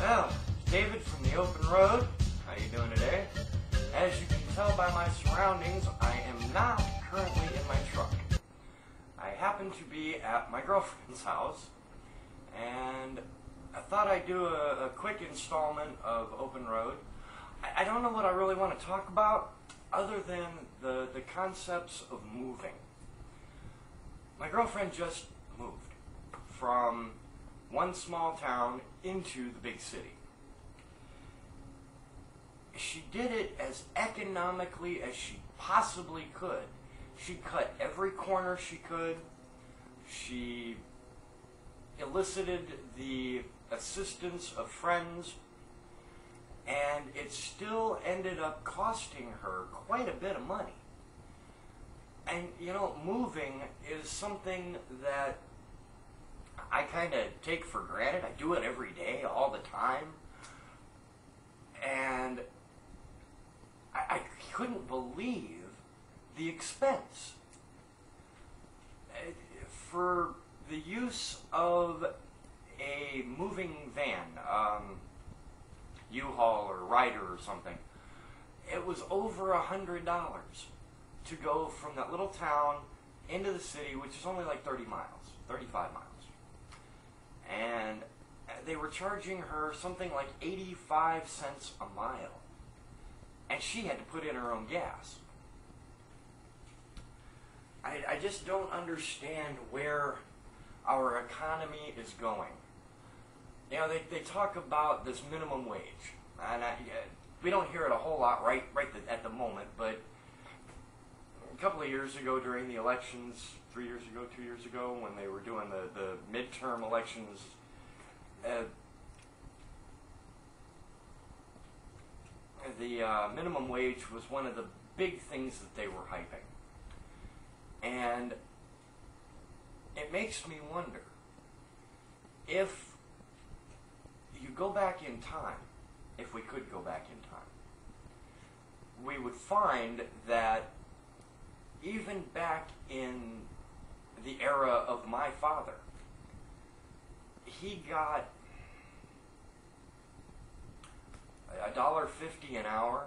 Well, David from the Open Road. How you doing today? As you can tell by my surroundings, I am not currently in my truck. I happen to be at my girlfriend's house, and I thought I'd do a quick installment of Open Road. I don't know what I really want to talk about, other than the concepts of moving. My girlfriend just moved from one small town into the big city. She did it as economically as she possibly could. She cut every corner she could. She elicited the assistance of friends, and it still ended up costing her quite a bit of money. And, you know, moving is something that I kind of take for granted. I do it every day, all the time. And I couldn't believe the expense. For the use of a moving van, U-Haul or Ryder or something, it was over $100 to go from that little town into the city, which is only like 30 miles, 35 miles. And they were charging her something like 85 cents a mile. And she had to put in her own gas. I just don't understand where our economy is going. You know, they talk about this minimum wage. And we don't hear it a whole lot right at the moment, but a couple of years ago during the elections, 3 years ago, 2 years ago, when they were doing the midterm elections, the minimum wage was one of the big things that they were hyping. And it makes me wonder, if you go back in time, if we could go back in time, we would find that even back in the era of my father, he got $1.50 an hour,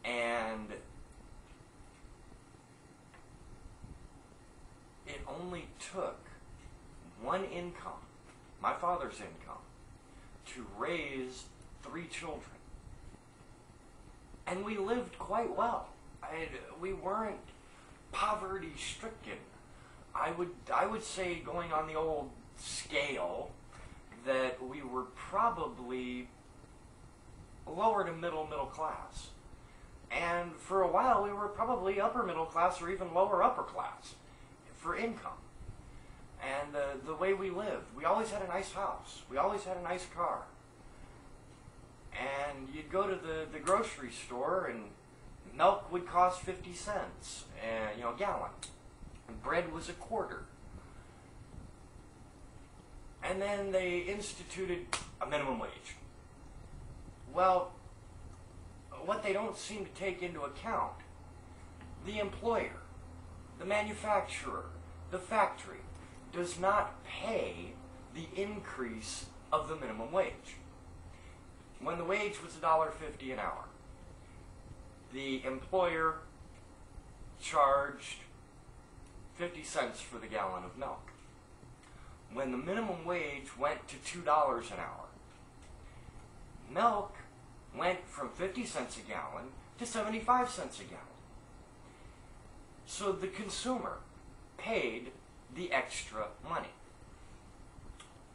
and it only took one income, my father's income, to raise 3 children. And we lived quite well. We weren't poverty-stricken. I would say, going on the old scale, that we were probably lower to middle class. And for a while we were probably upper middle class or even lower upper class for income. And the way we lived, we always had a nice house. We always had a nice car. And you'd go to the grocery store, and milk would cost 50 cents, and, a gallon. And bread was a quarter. And then they instituted a minimum wage. Well, what they don't seem to take into account, the employer, the manufacturer, the factory, does not pay the increase of the minimum wage. When the wage was $1.50 an hour, the employer charged 50 cents for the gallon of milk. When the minimum wage went to $2 an hour, milk went from 50 cents a gallon to 75 cents a gallon. So the consumer paid the extra money,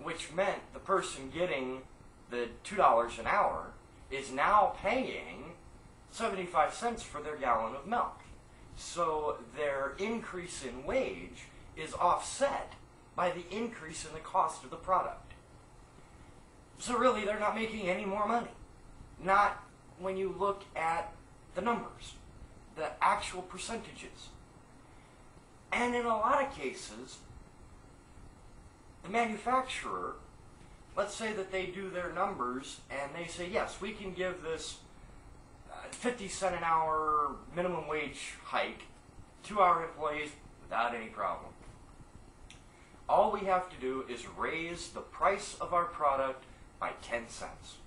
which meant the person getting the $2 an hour is now paying 75 cents for their gallon of milk. So their increase in wage is offset by the increase in the cost of the product. So really, they're not making any more money. Not when you look at the numbers, the actual percentages. And in a lot of cases, the manufacturer, let's say that they do their numbers and they say, yes, we can give this 50 cent an hour minimum wage hike to our employees without any problem. All we have to do is raise the price of our product by 10 cents.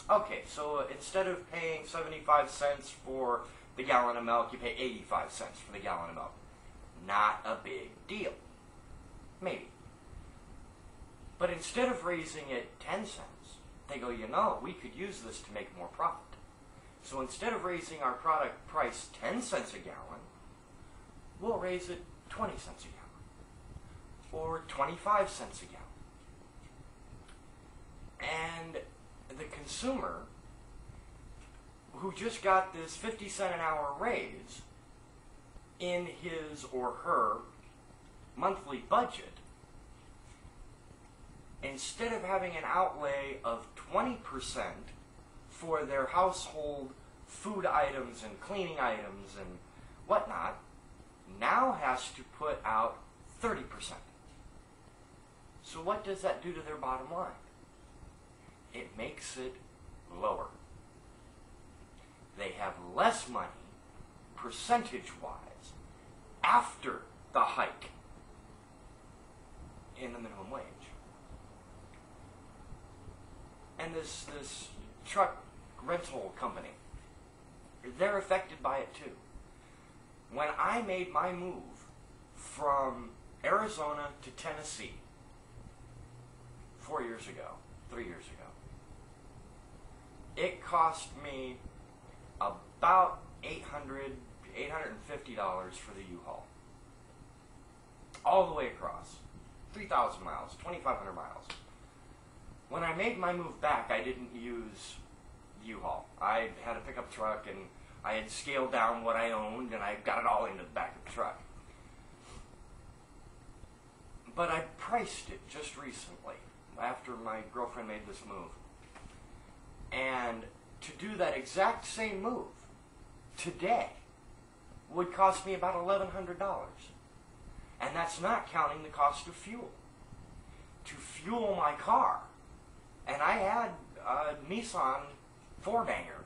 Okay, so instead of paying 75 cents for the gallon of milk, you pay 85 cents for the gallon of milk. Not a big deal. Maybe. But instead of raising it 10 cents, they go, you know, we could use this to make more profit. So instead of raising our product price 10 cents a gallon, we'll raise it 20 cents a gallon. Or 25 cents a gallon. And the consumer, who just got this 50 cent an hour raise in his or her monthly budget, instead of having an outlay of 20% for their household food items and cleaning items and whatnot, now has to put out 30%. So what does that do to their bottom line? It makes it lower. They have less money, percentage-wise, after the hike in the minimum wage. And this truck rental company, they're affected by it too. When I made my move from Arizona to Tennessee 3 years ago, it cost me about $850 for the U-Haul. All the way across. 3,000 miles, 2,500 miles. When I made my move back, I didn't use U-Haul. I had a pickup truck, and I had scaled down what I owned, and I got it all into the back of the truck. But I priced it just recently, after my girlfriend made this move. And to do that exact same move today would cost me about $1,100. And that's not counting the cost of fuel. To fuel my car, and I had a Nissan 4-banger.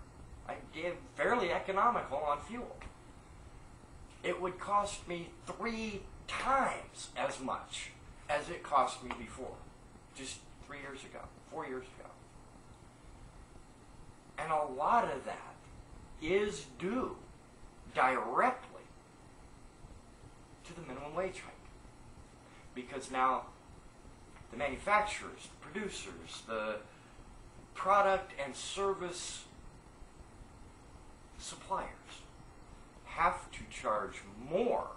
I gave fairly economical on fuel. It would cost me 3 times as much as it cost me before, just 4 years ago. And a lot of that is due directly to the minimum wage hike. Because now the manufacturers, the producers, the product and service suppliers have to charge more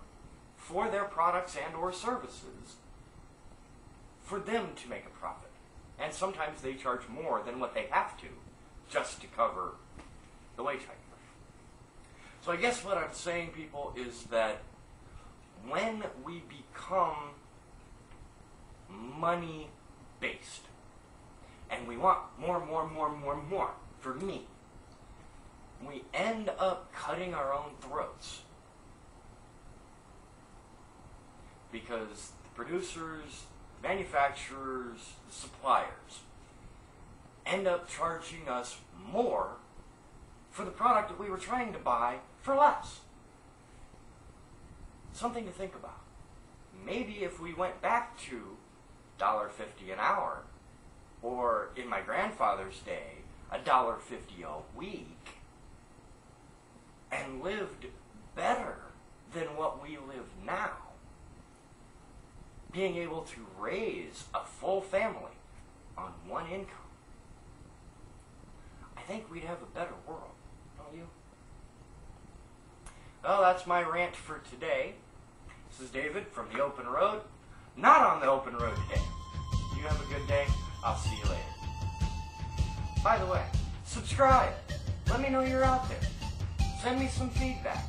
for their products and or services for them to make a profit. And sometimes they charge more than what they have to just to cover the wage hike. So I guess what I'm saying, people, is that when we become money-based, and we want more for me, we end up cutting our own throats. Because the producers, manufacturers, the suppliers end up charging us more for the product that we were trying to buy for less. Something to think about. Maybe if we went back to $1.50 an hour, or in my grandfather's day, $1.50 a week, and lived better than what we live now, being able to raise a full family on one income, I think we'd have a better world, don't you? Well, that's my rant for today. This is David from the Open Road. Not on the open road today. You have a good day. I'll see you later. By the way, subscribe. Let me know you're out there. Send me some feedback.